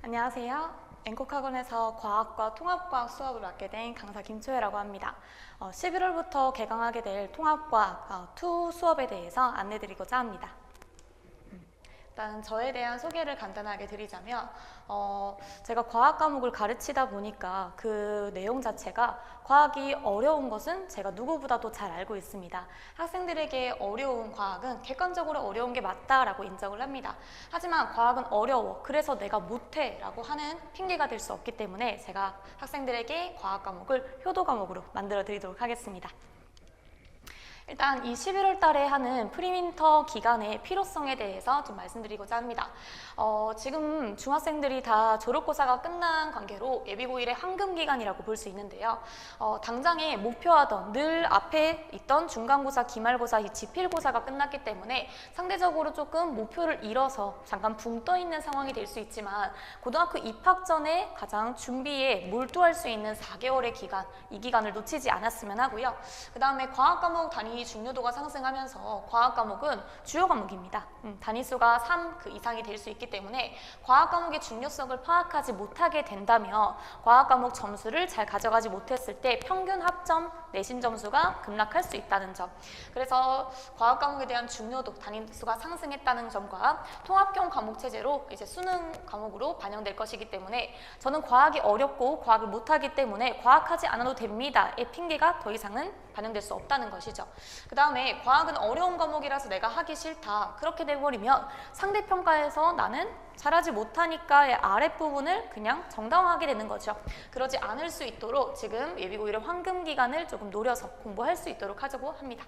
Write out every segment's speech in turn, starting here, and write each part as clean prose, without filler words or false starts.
안녕하세요. 앵콕학원에서 과학과 통합과학 수업을 맡게 된 강사 김초혜라고 합니다. 11월부터 개강하게 될 통합과학 2 수업에 대해서 안내드리고자 합니다. 일단 저에 대한 소개를 간단하게 드리자면 제가 과학 과목을 가르치다 보니까 그 내용 자체가 과학이 어려운 것은 제가 누구보다도 잘 알고 있습니다. 학생들에게 어려운 과학은 객관적으로 어려운 게 맞다라고 인정을 합니다. 하지만 과학은 어려워, 그래서 내가 못해 라고 하는 핑계가 될 수 없기 때문에 제가 학생들에게 과학 과목을 효도 과목으로 만들어 드리도록 하겠습니다. 일단 이 11월 달에 하는 프리윈터 기간의 필요성에 대해서 좀 말씀드리고자 합니다. 지금 중학생들이 다 졸업고사가 끝난 관계로 예비고1의 황금기간이라고 볼 수 있는데요. 당장에 목표하던 늘 앞에 있던 중간고사, 기말고사, 이 지필고사가 끝났기 때문에 상대적으로 조금 목표를 잃어서 잠깐 붕 떠 있는 상황이 될 수 있지만 고등학교 입학 전에 가장 준비에 몰두할 수 있는 4개월의 기간, 이 기간을 놓치지 않았으면 하고요. 그 다음에 과학 과목 단위 중요도가 상승하면서 과학 과목은 주요 과목입니다. 단위수가 3 그 이상이 될 수 있기 때문에 과학 과목의 중요성을 파악하지 못하게 된다면 과학 과목 점수를 잘 가져가지 못했을 때 평균 합점 내신 점수가 급락할 수 있다는 점, 그래서 과학 과목에 대한 중요도, 단위수가 상승했다는 점과 통합형 과목 체제로 이제 수능 과목으로 반영될 것이기 때문에 저는 과학이 어렵고 과학을 못하기 때문에 과학하지 않아도 됩니다의 핑계가 더 이상은 반영될 수 없다는 것이죠. 그 다음에 과학은 어려운 과목이라서 내가 하기 싫다, 그렇게 돼버리면 상대평가에서 나는 잘하지 못하니까의 아랫부분을 그냥 정당화하게 되는 거죠. 그러지 않을 수 있도록 지금 예비고1의 황금기간을 조금 노려서 공부할 수 있도록 하자고 합니다.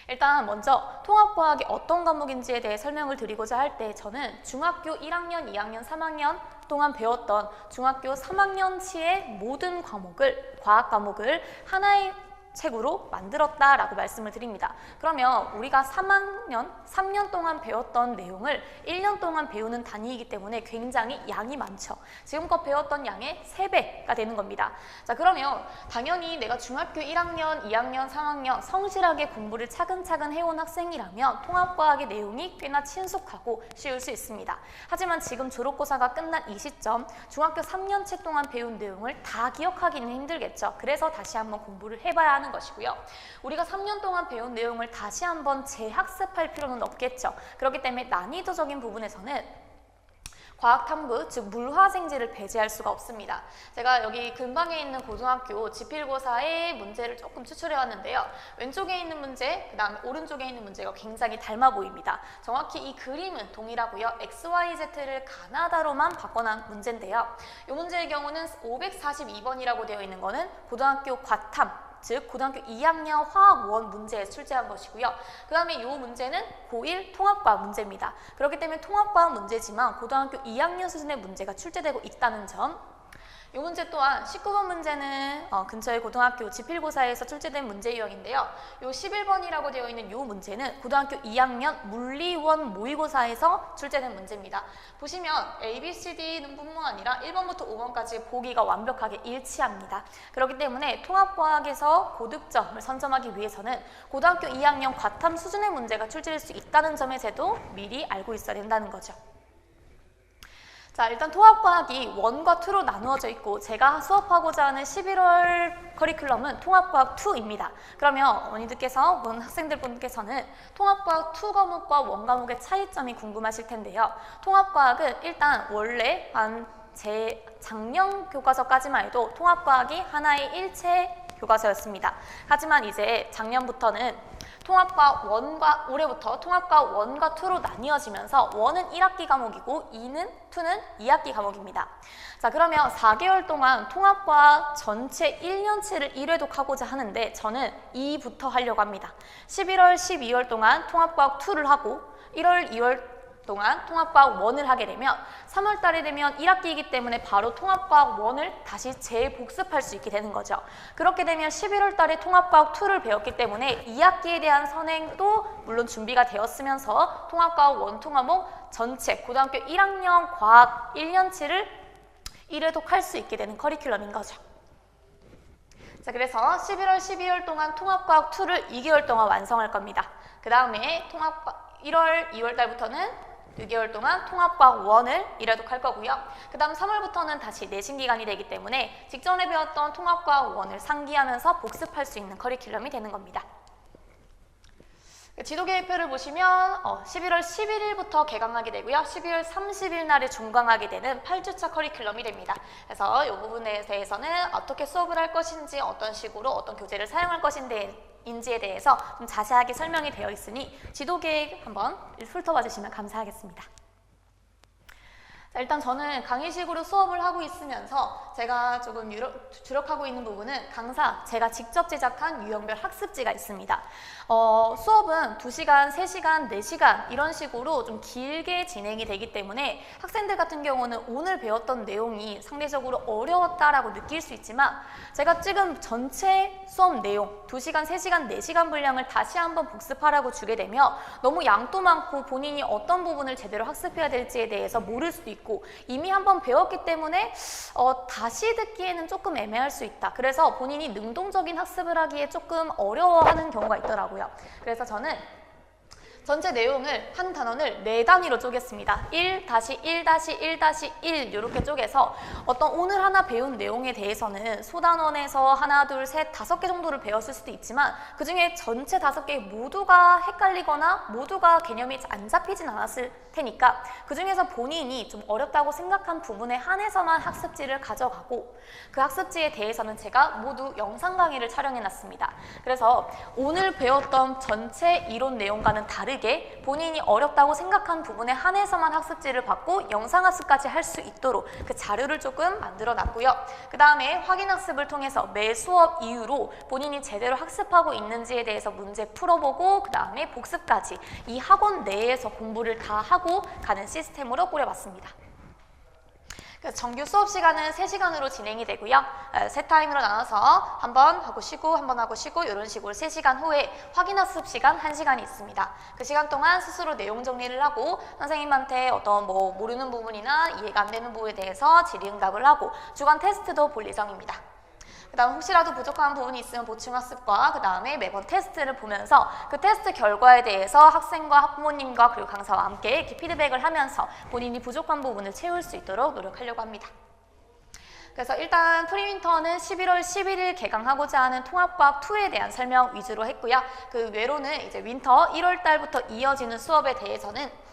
일단 먼저 통합과학이 어떤 과목인지에 대해 설명을 드리고자 할 때 저는 중학교 1학년, 2학년, 3학년 동안 배웠던 중학교 3학년치의 모든 과목을, 과학 과목을 하나의 책으로 만들었다라고 말씀을 드립니다. 그러면 우리가 3년 동안 배웠던 내용을 1년 동안 배우는 단위이기 때문에 굉장히 양이 많죠. 지금껏 배웠던 양의 3배가 되는 겁니다. 자, 그러면 당연히 내가 중학교 1학년, 2학년, 3학년 성실하게 공부를 차근차근 해온 학생이라면 통합과학의 내용이 꽤나 친숙하고 쉬울 수 있습니다. 하지만 지금 졸업고사가 끝난 이 시점, 중학교 3년치 동안 배운 내용을 다 기억하기는 힘들겠죠. 그래서 다시 한번 공부를 해봐야 하는 것이고요. 우리가 3년 동안 배운 내용을 다시 한번 재학습할 필요는 없겠죠. 그렇기 때문에 난이도적인 부분에서는 과학탐구, 즉 물화생지를 배제할 수가 없습니다. 제가 여기 근방에 있는 고등학교 지필고사의 문제를 조금 추출해 왔는데요. 왼쪽에 있는 문제, 그 다음에 오른쪽에 있는 문제가 굉장히 닮아 보입니다. 정확히 이 그림은 동일하고요. XYZ를 가나다로만 바꿔놓은 문제인데요. 이 문제의 경우는 542번이라고 되어 있는 거는 고등학교 과탐, 즉 고등학교 2학년 화학 1 문제에 출제한 것이고요. 그 다음에 이 문제는 고1 통합과학 문제입니다. 그렇기 때문에 통합과학 문제지만 고등학교 2학년 수준의 문제가 출제되고 있다는 점, 이 문제 또한 19번 문제는 근처의 고등학교 지필고사에서 출제된 문제 유형인데요. 이 11번이라고 되어 있는 이 문제는 고등학교 2학년 물리원 모의고사에서 출제된 문제입니다. 보시면 A, B, C, D는 뿐만 아니라 1번부터 5번까지 보기가 완벽하게 일치합니다. 그렇기 때문에 통합과학에서 고득점을 선점하기 위해서는 고등학교 2학년 과탐 수준의 문제가 출제될 수 있다는 점에 제도 미리 알고 있어야 된다는 거죠. 자, 일단 통합과학이 1과 2로 나누어져 있고 제가 수업하고자 하는 11월 커리큘럼은 통합과학 2입니다. 그러면 어머니들께서, 학생들분께서는 통합과학 2 과목과 1 과목의 차이점이 궁금하실 텐데요. 통합과학은 일단 원래 제 작년 교과서까지만 해도 통합과학이 하나의 일체 교과서였습니다. 하지만 이제 작년부터는 올해부터 통합과학 1과 2로 나뉘어지면서 1은 1학기 과목이고 2는 2학기 과목입니다. 자, 그러면 4개월 동안 통합과학 전체 1년치를 1회독 하고자 하는데 저는 2부터 하려고 합니다. 11월, 12월 동안 통합과학 2를 하고 1월, 2월 동안 통합과학 1을 하게 되면 3월 달이 되면 1학기이기 때문에 바로 통합과학 1을 다시 재복습할 수 있게 되는 거죠. 그렇게 되면 11월 달에 통합과학 2를 배웠기 때문에 2학기에 대한 선행도 물론 준비가 되었으면서 통합과학 1 통과목 전체 고등학교 1학년 과학 1년치를 1회독 할 수 있게 되는 커리큘럼인 거죠. 자, 그래서 11월, 12월 동안 통합과학 2를 2개월 동안 완성할 겁니다. 그 다음에 1월, 2월 달부터는 6개월 동안 통합과학 1을 이래독할 거고요. 그 다음 3월부터는 다시 내신 기간이 되기 때문에 직전에 배웠던 통합과학 1을 상기하면서 복습할 수 있는 커리큘럼이 되는 겁니다. 지도계획표를 보시면 11월 11일부터 개강하게 되고요. 12월 30일 날에 종강하게 되는 8주차 커리큘럼이 됩니다. 그래서 이 부분에 대해서는 어떻게 수업을 할 것인지, 어떤 식으로 어떤 교재를 사용할 것인지에 대해서 좀 자세하게 설명이 되어 있으니 지도계획 한번 훑어봐 주시면 감사하겠습니다. 일단 저는 강의식으로 수업을 하고 있으면서 제가 조금 주력하고 있는 부분은 강사, 제가 직접 제작한 유형별 학습지가 있습니다. 수업은 2시간, 3시간, 4시간 이런 식으로 좀 길게 진행이 되기 때문에 학생들 같은 경우는 오늘 배웠던 내용이 상대적으로 어려웠다라고 느낄 수 있지만 제가 지금 전체 수업 내용 2시간, 3시간, 4시간 분량을 다시 한번 복습하라고 주게 되면 너무 양도 많고 본인이 어떤 부분을 제대로 학습해야 될지에 대해서 모를 수도 있고 이미 한번 배웠기 때문에 다시 듣기에는 조금 애매할 수 있다. 그래서 본인이 능동적인 학습을 하기에 조금 어려워하는 경우가 있더라고요. 그래서 저는 전체 내용을 한 단원을 4단위로 쪼갰습니다. 1-1-1-1 이렇게 쪼개서 어떤 오늘 하나 배운 내용에 대해서는 소단원에서 하나, 둘, 셋, 5개 정도를 배웠을 수도 있지만 그 중에 전체 5개 모두가 헷갈리거나 모두가 개념이 안 잡히진 않았을 테니까 그 중에서 본인이 좀 어렵다고 생각한 부분에 한해서만 학습지를 가져가고 그 학습지에 대해서는 제가 모두 영상 강의를 촬영해놨습니다. 그래서 오늘 배웠던 전체 이론 내용과는 다르게 본인이 어렵다고 생각한 부분에 한해서만 학습지를 받고 영상학습까지 할 수 있도록 그 자료를 조금 만들어 놨고요. 그 다음에 확인학습을 통해서 매 수업 이후로 본인이 제대로 학습하고 있는지에 대해서 문제 풀어보고 그 다음에 복습까지 이 학원 내에서 공부를 다 하고 가는 시스템으로 꾸려봤습니다. 정규 수업 시간은 3시간으로 진행이 되고요. 세 타임으로 나눠서 한 번 하고 쉬고 한 번 하고 쉬고 이런 식으로 3시간 후에 확인학습 시간 1시간이 있습니다. 그 시간 동안 스스로 내용 정리를 하고 선생님한테 어떤 모르는 부분이나 이해가 안 되는 부분에 대해서 질의응답을 하고 주간 테스트도 볼 예정입니다. 그 다음 혹시라도 부족한 부분이 있으면 보충학습과 그 다음에 매번 테스트를 보면서 그 테스트 결과에 대해서 학생과 학부모님과 그리고 강사와 함께 이렇게 피드백을 하면서 본인이 부족한 부분을 채울 수 있도록 노력하려고 합니다. 그래서 일단 프리윈터는 11월 11일 개강하고자 하는 통합과학 2에 대한 설명 위주로 했고요. 그 외로는 이제 윈터 1월 달부터 이어지는 수업에 대해서는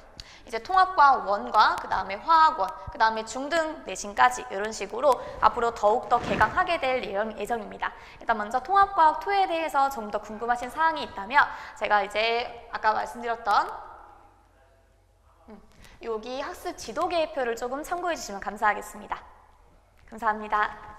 이제 통합과학 1과 그 다음에 화학원, 그 다음에 중등 내신까지 이런 식으로 앞으로 더욱더 개강하게 될 예정입니다. 일단 먼저 통합과학 2에 대해서 좀 더 궁금하신 사항이 있다면 제가 이제 아까 말씀드렸던 여기 학습 지도계획표를 조금 참고해 주시면 감사하겠습니다. 감사합니다.